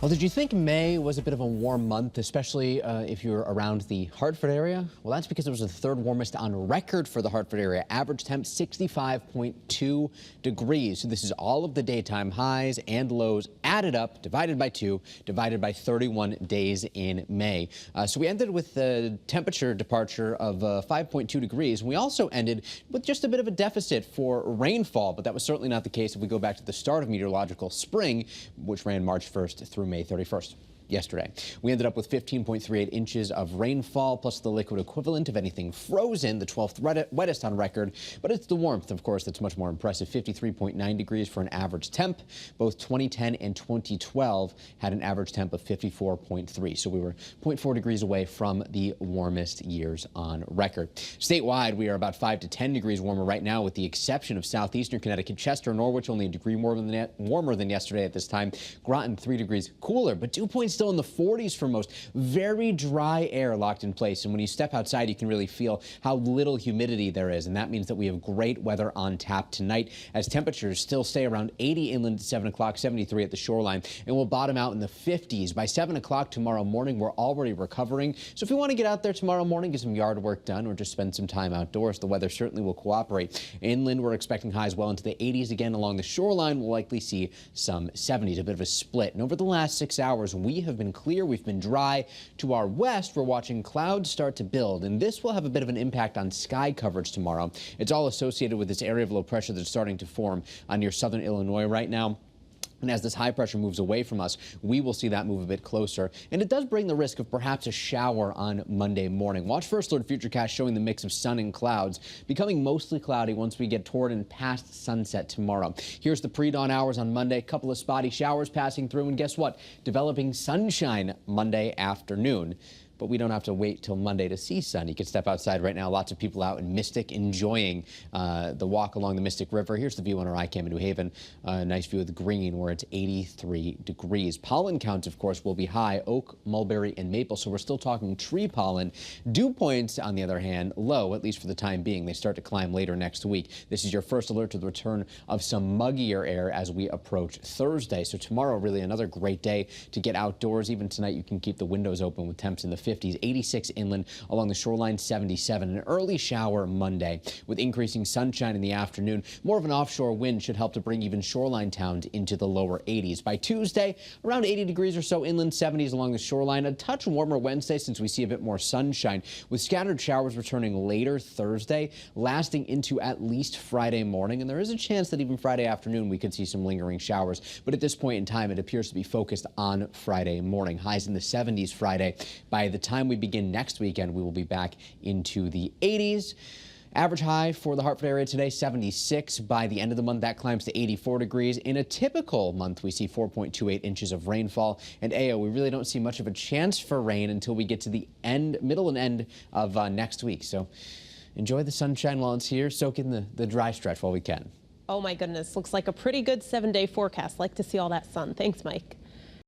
Well, did you think May was a bit of a warm month, especially if you're around the Hartford area? Well, that's because it was the third warmest on record for the Hartford area. Average temp 65.2 degrees. So this is all of the daytime highs and lows added up, divided by 2, divided by 31 days in May. So we ended with the temperature departure of 5.2 degrees. We also ended with just a bit of a deficit for rainfall, but that was certainly not the case if we go back to the start of meteorological spring, which ran March 1st through May 31st. Yesterday, we ended up with 15.38 inches of rainfall, plus the liquid equivalent of anything frozen, the 12th wettest on record. But it's the warmth, of course, that's much more impressive. 53.9 degrees for an average temp. Both 2010 and 2012 had an average temp of 54.3. So we were 0.4 degrees away from the warmest years on record. Statewide, we are about 5 to 10 degrees warmer right now, with the exception of southeastern Connecticut. Chester, Norwich, only a degree warmer than yesterday at this time. Groton, 3 degrees cooler, but dew points still in the 40s for most. Very dry air locked in place, and when you step outside, you can really feel how little humidity there is, and that means that we have great weather on tap tonight, as temperatures still stay around 80 inland at 7 o'clock, 73 at the shoreline, and we'll bottom out in the 50s. By 7 o'clock tomorrow morning, we're already recovering. So if you want to get out there tomorrow morning, get some yard work done, or just spend some time outdoors, the weather certainly will cooperate. Inland, we're expecting highs well into the 80s. Again, along the shoreline, we'll likely see some 70s, a bit of a split. And over the last 6 hours, we have been clear, we've been dry. To our west, we're watching clouds start to build, and this will have a bit of an impact on sky coverage tomorrow. It's all associated with this area of low pressure that's starting to form near southern Illinois right now. And as this high pressure moves away from us, we will see that move a bit closer. And it does bring the risk of perhaps a shower on Monday morning. Watch First Alert Futurecast showing the mix of sun and clouds, becoming mostly cloudy once we get toward and past sunset tomorrow. Here's the pre-dawn hours on Monday. A couple of spotty showers passing through, and guess what? Developing sunshine Monday afternoon. But we don't have to wait till Monday to see sun. You can step outside right now. Lots of people out in Mystic enjoying the walk along the Mystic River. Here's the view on our iCam in New Haven. Nice view of the green where it's 83 degrees. Pollen counts, of course, will be high. Oak, mulberry, and maple. So we're still talking tree pollen. Dew points, on the other hand, low, at least for the time being. They start to climb later next week. This is your first alert to the return of some muggier air as we approach Thursday. So tomorrow, really another great day to get outdoors. Even tonight, you can keep the windows open with temps in the 50s, 86 inland, along the shoreline 77. An early shower Monday with increasing sunshine in the afternoon. More of an offshore wind should help to bring even shoreline towns into the lower 80s. By Tuesday, around 80 degrees or so inland, 70s along the shoreline. A touch warmer Wednesday since we see a bit more sunshine, with scattered showers returning later Thursday, lasting into at least Friday morning. And there is a chance that even Friday afternoon we could see some lingering showers. But at this point in time, it appears to be focused on Friday morning. Highs in the 70s Friday. By the time we begin next weekend, we will be back into the 80s. Average high for the Hartford area today, 76. By the end of the month, that climbs to 84 degrees. In a typical month, we see 4.28 inches of rainfall. And AO, we really don't see much of a chance for rain until we get to the middle and end of next week. So enjoy the sunshine while it's here. Soak in the dry stretch while we can. Oh my goodness, looks like a pretty good 7-day forecast. Like to see all that sun. Thanks, Mike.